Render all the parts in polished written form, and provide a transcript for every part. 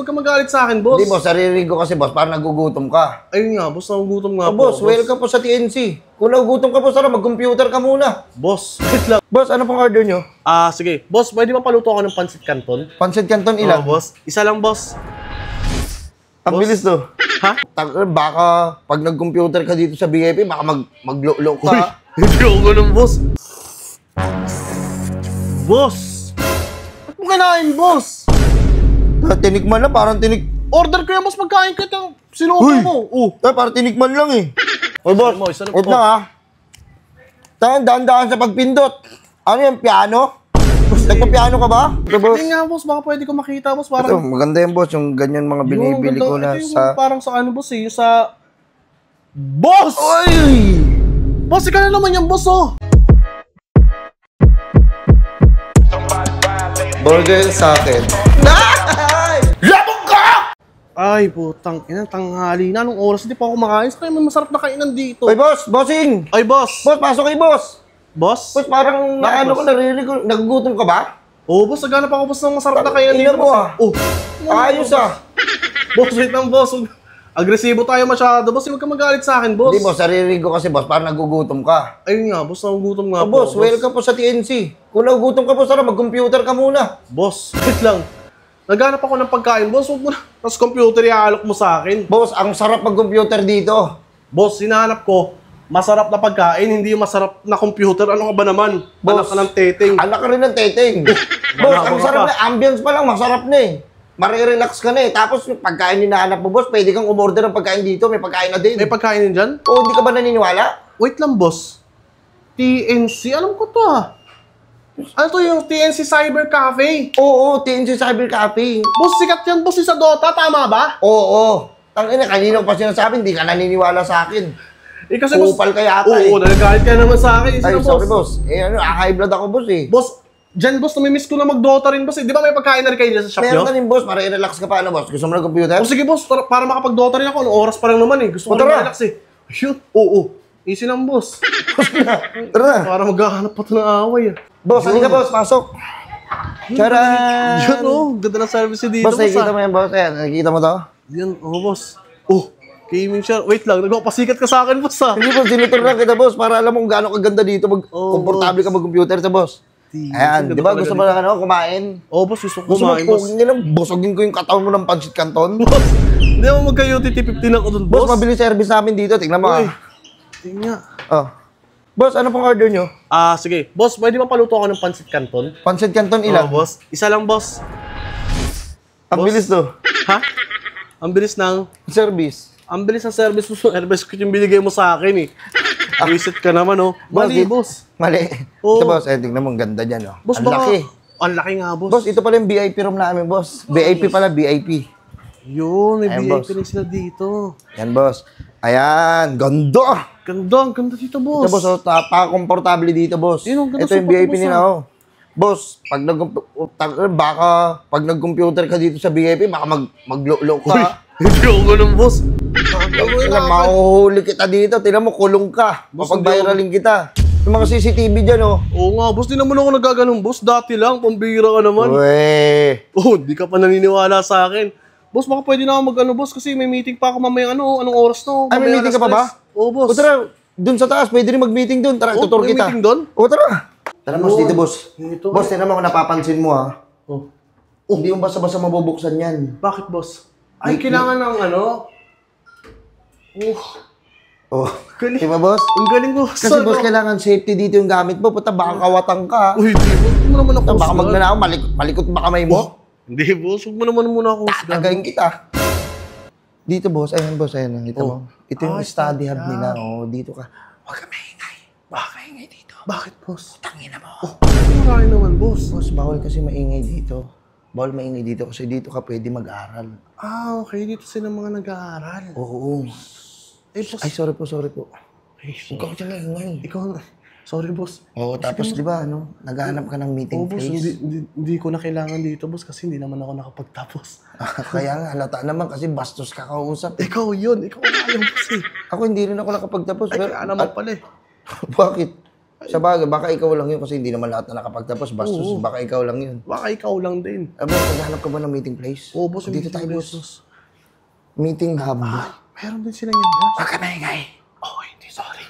huwag ka magalit sa akin, boss. Hindi, boss. Saririnig ko kasi, boss. Parang nagugutom ka. Ayun nga, boss. Nagugutom nga po. Boss, welcome po sa TNC. Kung nagugutom ka, boss, mag-computer ka muna. Boss, wait lang. Boss, ano pong order nyo? Sige. Boss, pwede mapaluto ako ng pancit canton? Pancit canton ilan? Boss. Isa lang, boss. Ang boss. bilis to. Ha? Baka pag nag-computer ka dito sa VIP, baka maglo-lo ka. Uy, hindi ako ganun, boss. Boss! Ba't mo kinain, boss? Tinikman na, parang Order ko yan, boss. Pagkain ka ng sinuko Uy! mo. Parang tinikman lang eh. Uy, boss, Isa lang wait po. lang ha. Daan-daan sa pagpindot. Ano yan, piano? Nagpa-piano ka ba? Ito, boss. Hindi nga, boss. Baka pwede ko makita, boss. Ito, Parang... maganda yan, boss. Yung ganyan mga binibili ko na ito yung sa... parang sa ano, boss eh. Yung sa... Boss! Uy! Boss, ikaw na naman yung boss, oh. Burger sa akin. Labog ka! Ay, putang ina, tanghali na. Anong oras? Hindi pa ako kumakain. Saka may masarap na kainan dito. Uy, boss! Bossing! Ay, boss! Boss, pasok kay boss! Boss? Boss, parang Bakit, ano ko, boss? narinig ko. Nagugutom ka ba? Oo, boss. Naghanap ako, boss, ng masarap na kainan dito. Ina mo, boss. ah. Oh. Ayos ah! Boss, wait lang, boss. Agresibo tayo masyado, boss. Huwag ka magalit sa akin, boss. Hindi, boss. Narinig ko kasi, boss. Parang nagugutom ka. Ayun nga, boss. Nagugutom nga po. Boss, welcome po sa TNC. Kung nagugutom ka, boss, mag-computer ka muna. Boss, wait lang. Naghanap ako ng pagkain, boss. Huwag mo na. Tapos computer iaalok mo sa akin. Boss, ang sarap mag-computer dito. Boss, hinahanap ko. Masarap na pagkain, hindi yung masarap na computer. Ano ka ba naman? Anak Boss. ka ng teteng. Anak ka rin ng teteng. Boss, ang Baka sarap pa. na. Ambience pa lang, masarap na eh. Marirelax ka na eh. Tapos yung pagkain hinahanap mo, boss, pwede kang umorder ng pagkain dito. May pagkain na din. May pagkain din dyan? O, hindi ka ba naniniwala? Wait lang, boss. TNC? Alam ko to, ah. Ano to yung TNC Cyber Cafe? Oo, TNC Cyber Cafe. Boss, sikat yan, boss, yung sa Dota. Tama ba? Oo. Tangina, kanina pa sinasabi, hindi ka naniniwala sa akin. Eh, kasi, boss... Kupal ka yata eh. Oo, nagagalit ka naman sa akin. Ay, Sino, sorry, boss. Eh, ano, high blood ako, boss eh. Boss, dyan, boss, namimiss ko na mag-Dota rin, boss. Eh. Di ba may pagkain na rin kayo dyan sa shop Meron nyo? ka rin, boss, para i-relax ka pa, ano, boss? Gusto mo ng computer? O sige, boss, para makapag-Dota rin ako. Anong oras pa lang naman eh. Gusto ko rin Tara. relax eh. Shoot. Oo. Easy lang, boss. Tara na. Para maghahanap pa ito ng away ah. Boss, halika, boss, pasok. Charan! Yun, oh. Ganda ng service dito, Boss, boss. nakikita mo yan, boss. Ayan, nakikita mo to? Yan, oh, boss. Oh, gaming siya. Wait lang, nagpapasikat ka sa akin, boss ah. Hindi, boss, dinutur lang kita, boss, para alam mo kung gaano kaganda dito. Komportable ka mag-computer sa boss. Ayan, di ba gusto mo na ano, kumain? Oh, boss, gusto ko Gusto mo kumain, boss. pugin nila, busogin ko yung katawan mo ng pancit canton. Boss, hindi mo magka-UTT 15 ako dun, Boss, boss. mabilis service namin dito. Tingnan mo Uy, ah. tingnan. Oh. Boss, ano pong order nyo? Sige. Boss, pwede mapaluto ako ng pancit canton? Pancit canton ilan? Boss. Isa lang, boss. Ang bilis to. Ha? Ang bilis ng... Service. Ang bilis ng service mo. Service ko yung binigay mo sa akin eh. Reset ka naman, oh. Mali, boss. Mali. Oo. Ito, boss. Tingnan mo, ang ganda dyan, oh. Boss, Ang baka... laki. Ang laki nga, boss. Boss, ito pala yung VIP room namin, boss. VIP pala, VIP. Yun, may Ayan, VIP rin sila dito. Yan, boss. Ayan, ganda. Ganda, ang ganda dito, boss. Ito, boss, oh, napaka-komportable dito, boss. Yun, ang ganda Ito yung sa VIP boss, nila, oh. Boss, pag nag-computer ka dito sa VIP, baka maglo-lo Uy, ka. hindi ako ganun, boss. Mahuhuli kita dito. Tingnan mo, kulong ka. Boss, Mapag-viralin kita. Yung mga CCTV dyan, oh. Oo nga, boss. Di naman ako nagaganon, boss. Dati lang, pambira ka naman. Uwe. Oh, di ka pa naniniwala sa akin. Boss, baka pwede na ako mag-ano, boss, kasi may meeting pa ako mamayang anong oras to? Ay, may meeting ka pa ba? Oo, boss. O tara, dun sa taas, pwede rin mag-meeting dun. Tara, Oh, tutur may kita. meeting dun? O, tara. Tara, boss, dito, boss. Dito. Boss, tingnan mo kung napapansin mo, ha. Oh. Hindi yung basta-basta mabubuksan yan. Bakit, boss? Ay, kailangan ng ano? Oh, Galing. di ba, boss? Ang galing, boss. Kasi, boss, kailangan safety dito yung gamit mo. Puta, baka kawatang ka. Uy, di, boss. Huwag mo naman ako Baka husgan. magnanakaw, malikot ba kamay mo? Hindi, boss. Huwag mo naman muna ako husgan. Tagayin kita. Dito, boss. Ayan, boss. Ayan, nakita mo. Ito yung Ay, study hub tanda. nila. Oh, dito ka. Huwag ka maingay. Huwag ka maingay dito. Bakit, boss? Tangina mo. Oh, marami naman, boss. Boss, bawal kasi maingay dito. Bawal maingay dito kasi dito ka pwede mag-aral. Okay. Dito sila mga nag-aaral. Oo. Eh, boss. Ay, sorry po. Ay, Ikaw siya ingay. ikaw na. Sorry, boss. Oo, tapos di ba, ano, naghahanap ka ng meeting Oh, boss, place. hindi ko na kailangan dito, boss, kasi hindi naman ako nakapagtapos. Kaya nga, halata naman kasi bastos ka kausap. Ikaw yun. Ikaw na yung boss eh. Ako hindi rin ako nakapagtapos. Ay, kaya naman pala eh. Bakit? Sa bagay, baka ikaw lang yun kasi hindi naman lahat na nakapagtapos. Bastos, baka ikaw lang yun. Baka ikaw lang din. Boss, naghanap ka ba ng meeting place? Oo, boss. Dito tayo, boss. Meeting hub. Meron din sila yan, boss. Baka maingay. Oh, hindi, sorry.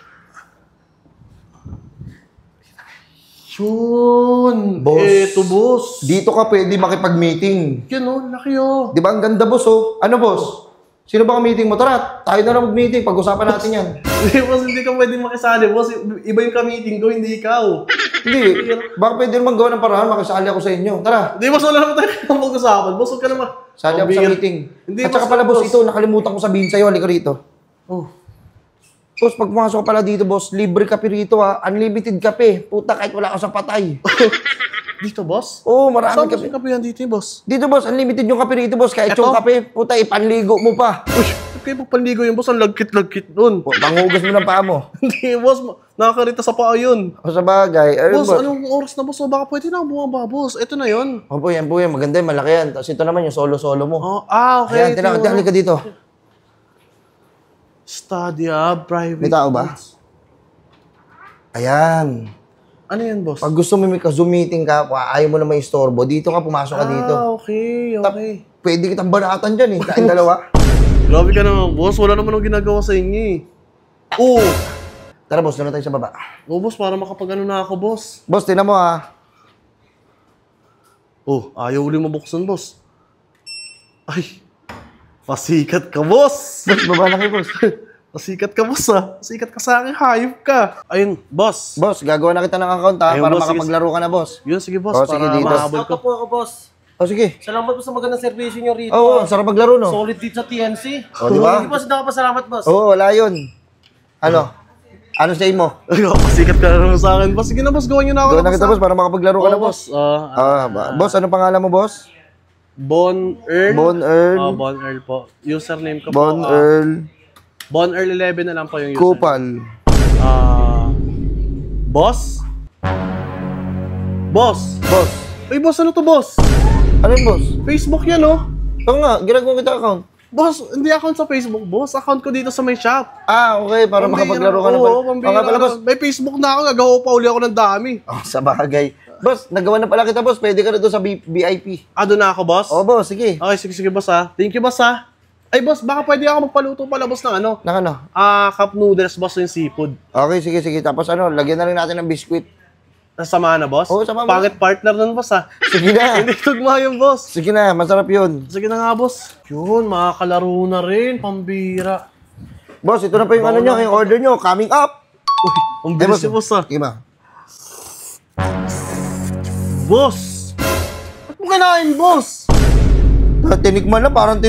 Yun. Boss. Eto, boss. Dito ka pwede makipag-meeting. Yun, oh. Laki, oh. Di ba? Ang ganda, boss, oh. Ano, boss? Sino ba ka-meeting mo? Tara, tayo na lang mag-meeting. Pag-usapan natin yan. Hindi, boss. Hindi ka pwedeng makisali, boss. Iba yung ka-meeting ko, hindi ikaw. Hindi. Baka pwede naman gawa ng paraan. Makisali ako sa inyo. Tara. Hindi, boss. Wala naman tayo mag-usapan. Boss, huwag ka naman. Sali ako sa meeting. Hindi, At saka boss, pala, boss, boss. ito, nakalimutan ko sabihin sa'yo. Halika rito. Oh. Boss, pag pumasok ka pala dito, boss, libre kape rito, ha. Unlimited kape. Puta, kahit wala ka sa patay. Dito, boss? Oo, marami Saan kape. yung kape yan dito, boss? Dito, boss, unlimited yung kape rito, boss. Kahit Eto? yung kape, puta, ipanligo mo pa. Uy, kayo pagpanligo yun, boss. Ang lagkit-lagkit dun. Pangugas mo ng paa mo. Hindi, boss. Nakakarita sa paa yun. O sa bagay. Boss, anong oras na, boss? O, baka pwede na bumaba, boss. Ito na yun. Opo, yan po yan. Maganda yan, malaki yan. Tapos ito naman yung solo-solo mo. Oh, okay. Ayan, tinakot, halika dito. Study hub, private. May tao ba? boss. Ayan. Ano yan, boss? Pag gusto mo may ka-Zoom meeting ka, ayaw mo na may istorbo, dito ka, pumasok ka dito. Okay. Pwede kitang banatan dyan eh. Kain dalawa. Grabe ka naman, boss. Wala naman akong ginagawa sa inyo eh. Oo. Tara, boss, doon na tayo sa baba. Oo, boss. Para makapag-ano na ako, boss. Boss, tinan mo ha. Oh, ayaw ulit mabuksan, boss. Ay. Pasikat ka, boss. Boss, baba na kayo, boss. Pasikat ka, boss, ah. Pasikat ka sa akin, hayop ka. Ayun, boss. Boss, gagawa na kita ng account ha, Ayun, para boss, sige. makapaglaro ka na, boss. Yun, sige, boss. Oh, sige, para dito. mahabol Shoutout ko. po ako, boss. O sige. Salamat po sa magandang servisyo nyo rito. Oo, sarap maglaro, no? Solid dito sa TNC. O, di ba? Hindi po, hindi ako pasalamat, boss. Oo, wala yun. Ano? Ano say mo? Ay, pasikat ka na naman sa akin, boss. Sige na, boss. Gawin nyo na ako. Gawin na kita, boss, para makapaglaro ka na, boss. Boss, ano pangalan mo, boss? Bon Earl. Bon Earl. Bon Earl po. Username ko Bon po. Earl. Bon Earl 11 na lang po yung username. Kupal. Boss? Boss? Boss. Ay, boss, ano to, boss? Ano yun, boss? Facebook yan, oh. Oo nga, ginagawa kita account. Boss, hindi account sa Facebook, boss. Account ko dito sa may shop. Ah, okay, para makapaglaro ka na Oo, pala. pambira Oo nga pala, na. boss. May Facebook na ako, gagawa pa uli ako ng dami. Oh, sa bagay. Boss, nagawa na pala kita, boss. Pwede ka na doon sa VIP. Doon na ako, boss? Oo, boss, sige. Okay, sige, boss, ha. Thank you, boss, ha. Ay, boss, baka pwede ako magpaluto pala, boss, ng ano? Nang ano? Cup noodles, boss, yung seafood. Okay, sige. Tapos ano, lagyan na rin natin ng biskuit. Nasama na, boss? Oo, sama, boss. Pangit partner nun, boss, ha. Sige na. Hindi tugma yung boss. Sige na, masarap yun. Sige na nga, boss. Yun, makakalaro na rin, pambira. Boss, ito na pa yung ano nyo, yung order nyo. Coming up. Uy, ang bilis yung boss, ha. Sige ba? Boss! Ba't mo kinain, boss? Tinikman lang, parang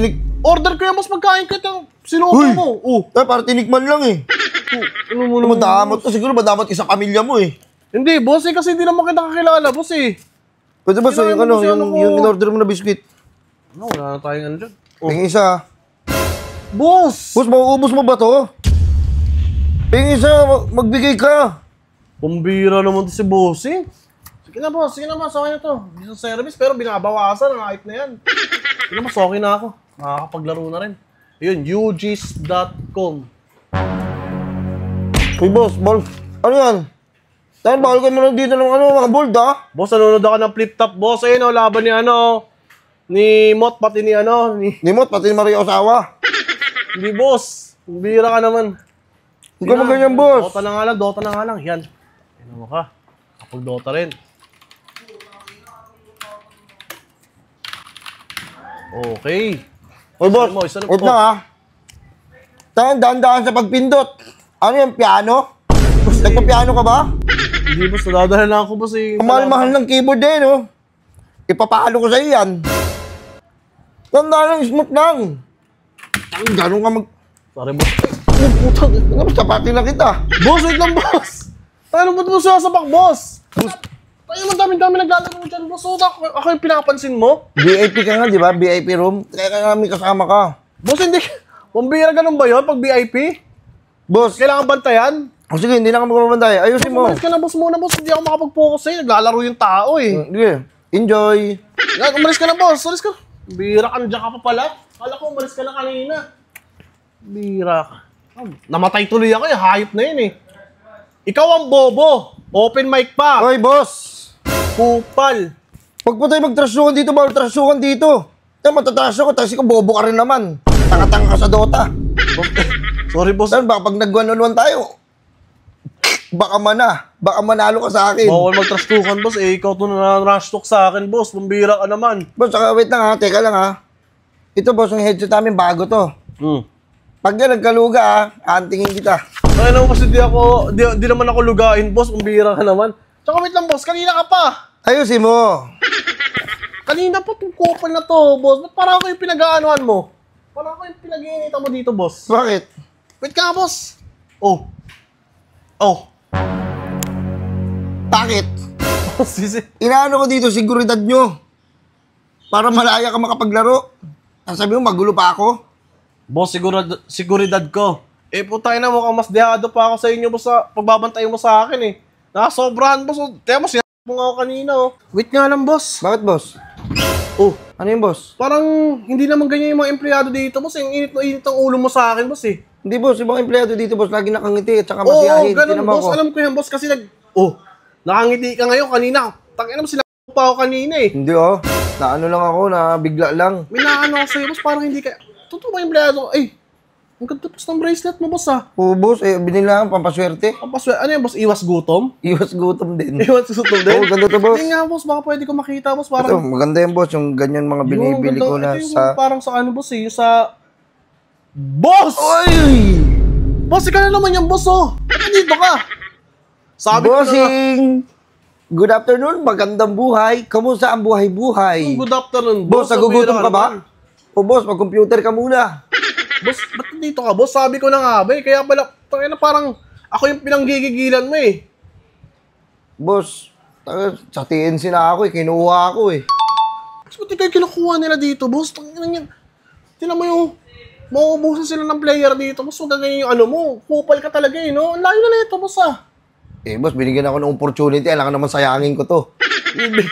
Order ko yan, boss, pagkain ka itong sinuto Uy! mo. Parang tinikman lang eh. Ano mo Ano mo damot to? Siguro madamot ka sa pamilya mo eh. Hindi, boss, eh, kasi hindi naman kita kakilala, boss, eh. Pwede ba so Kinain yung mo ano, kasi ano ko. yung in-order mo na biskuit? Ano, wala na tayong ano dyan. Yung isa. Boss! Boss, mauubos mo ba to? Yung isa, magbigay ka. Pambira naman to si boss, eh. Sige na, boss, okay na to. Hindi sa service, pero binabawasan, ang hype na yan. Sige na, boss, okay na ako. Makakapaglaro na rin. Ayun, ugis.com. Uy, boss, ball. Ano yan? Dahil bawal kayo muna dito ng ano, mga bold ha? Boss, nanonood ako ng flip top, boss. Ayun, oh, laban ni ano, ni Mot, pati ni ano, ni... Nimot, pati ni Maria Osawa. Hindi, boss. Bira ka naman. Huwag ka ganyan, boss. Dota na nga lang. Yan. Ano mo ka? Kapag Dota rin. Okay. Uy, boss, Isa na- huwag na ha. Daan-daan sa pagpindot. Ano yung piano? Nagpa-piano ka ba? Hindi, boss. Nadadala lang ako, boss. Eh. Ang mahal-mahal ng keyboard eh, no? Ipapalo ko sa'yo yan. Tandaan lang, smooth lang. Ang gano'n ka mag... Sorry, boss. Oh, putang. Ano, sapatin na kita. Boss, wait lang, boss. Ano ba't mo sasapak, boss? Tayo man dami-dami naglalaro dyan, boss. So, ako yung pinapansin mo? VIP ka nga, di ba? VIP room. Kaya kami kasama ka. Boss, hindi. Pambira ganun ba yun pag VIP? Boss, Kailangan bantayan? o sige, hindi na ka magpapantay. Ayusin mo. Umalis ka na, boss, muna, boss. Hindi ako makapag-focus sa'yo. Naglalaro yung tao, eh. Sige, enjoy. Umalis ka na, boss. Umalis ka. Bira ka, nandiyan ka pa pala. Kala ko, umalis ka na kanina. Bira ka. Namatay tuloy ako, eh. Hayop na yun, eh. Ikaw ang bobo. Open mic pa. Hoy, boss! Kupal. Huwag po tayo magtrasukan dito, bawal trasukan dito. Tayo matatraso ko, tapos ikaw bobo ka rin naman. Tanga-tanga ka sa Dota. Sorry, boss. Saan, baka pag nag-1-on-1 tayo, baka manalo ka sa akin. Bawal magtrastukan, boss. Eh, ikaw to na rush talk sa akin, boss. Pambira ka naman. Boss, saka wait lang ha, teka lang ha. Ito boss, yung headset namin bago to. Pag yan nagkaluga ha, aantingin kita. Ay, naman kasi di naman ako lugain, boss. Pambira ka naman. Tsaka wait lang, boss. Kanina ka pa. Ayusin mo. Kanina pa itong kupal na to, boss. Ba't parang ako yung pinag-aanuhan mo? Parang ako yung pinag-iinitan mo dito, boss. Bakit? Wait ka nga, boss. Oh. Bakit? Sisi. Inaano ko dito, seguridad nyo. Para malaya ka makapaglaro. Sabi mo, magulo pa ako. Boss, siguridad ko. Eh, putay na, mukhang mas dehado pa ako sa inyo, boss, sa pagbabantay mo sa akin, eh. Nakasobrahan, boss. Tiyan mo, mo nga ako kanina, oh. Wait nga lang, boss. Bakit, boss? Oh, Ano yung boss? parang hindi naman ganyan yung mga empleyado dito, boss. Yung init na init ang ulo mo sa akin, boss, eh. Hindi, boss. Ibang empleyado dito, boss. Lagi nakangiti at saka Oo, masiyahin. ganun, Tingnan mo boss. ako. Alam ko yan, boss, kasi nakangiti ka ngayon kanina. Tangina mo, sila pa ako kanina, eh. Hindi, oh. Naano lang ako, bigla lang. May naano ako sa'yo, boss, parang hindi ka... Totoo ba yung empleyado? Ay, ang ganda, boss, ng bracelet mo, boss, ah. Oo, boss. Binila ang pampaswerte. Ano yan, boss? Iwas gutom? Iwas gutom din. Iwas gutom din? Oo, ganda to, boss. Hindi nga, boss, baka pwede ko makita, boss, Ito, parang... maganda yan, boss. Yung ganyan mga binibili ko na ito yung sa... parang sa ano, boss, eh, yung sa... Boss! Oy! Boss, ikaw na naman yung boss, oh. Ba't dito ka? Sabi ko na nga. Bossing! Good afternoon, magandang buhay. Kamusta ang buhay-buhay? Good afternoon, Boss, boss. nagugutom ka ba? naman. O boss, mag-computer ka muna. Boss, ba't dito ka, boss? Sabi ko na nga, ba, eh. Kaya pala, tangina, parang ako yung pinanggigigilan mo, eh. Boss, sa TNC na ako kinuha ako eh. Boss, ba't ikaw yung kinukuha nila dito, boss? Tangina yan. Tinan mo yung... Mauubusan sila ng player dito. Boss, huwag ganyan yung ano mo. Kupal ka talaga, eh, no? Ang layo na nito, boss, ah. Eh boss, binigyan ako ng opportunity. Alam ka naman sayangin ko to.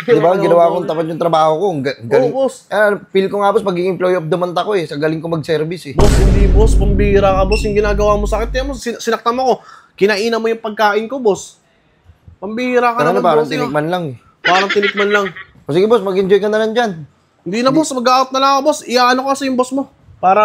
Di ba? Ginawa kong tapat yung trabaho ko. Galing. Oo, boss. Feel ko nga boss, magiging employee of the month ako eh. Sa galing ko mag-service eh. Boss, hindi, boss. Pambira ka, boss. Yung ginagawa mo sa akin. Tiyan mo, sinaktan mo ko. Kinainan mo yung pagkain ko, boss. Pambira ka Ano naman, parang boss. tinikman lang eh. Parang tinikman lang. O sige boss, mag-enjoy ka na lang dyan. Hindi na, boss. Mag-out na lang ako, boss. Iyaano ko kasi yung boss mo. Para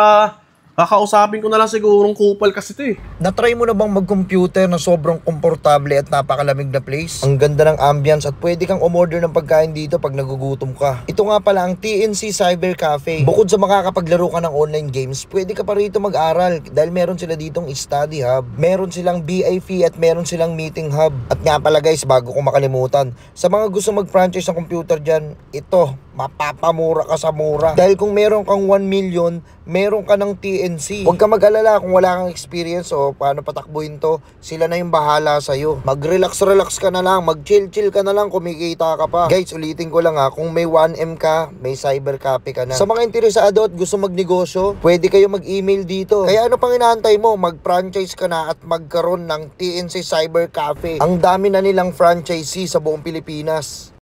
kakausapin ko na lang sigurong kupal kasi ito eh. Natry mo na bang mag-computer na sobrang komportable at napakalamig na place? Ang ganda ng ambience at pwede kang umorder ng pagkain dito pag nagugutom ka. Ito nga pala ang TNC Cyber Cafe. Bukod sa makakapaglaro ka ng online games, pwede ka pa rito mag-aral dahil meron sila ditong study hub, meron silang BIP at meron silang meeting hub. At nga pala guys, bago ko makalimutan, sa mga gusto mag-franchise ng computer dyan, ito, mapapamura ka sa mura. Dahil kung meron kang 1 million, meron ka ng TNC. Huwag ka mag-alala kung wala kang experience o paano patakbuhin to. Sila na yung bahala sa'yo. Mag-relax ka na lang, mag-chill ka na lang, kumikita ka pa. Guys, ulitin ko lang ha, kung may 1M ka, may cyber cafe ka na. Sa mga interesado at gusto magnegosyo, pwede kayo mag-email dito. Kaya ano pang inaantay mo? Mag-franchise ka na at magkaroon ng TNC Cyber Cafe. Ang dami na nilang franchisee sa buong Pilipinas.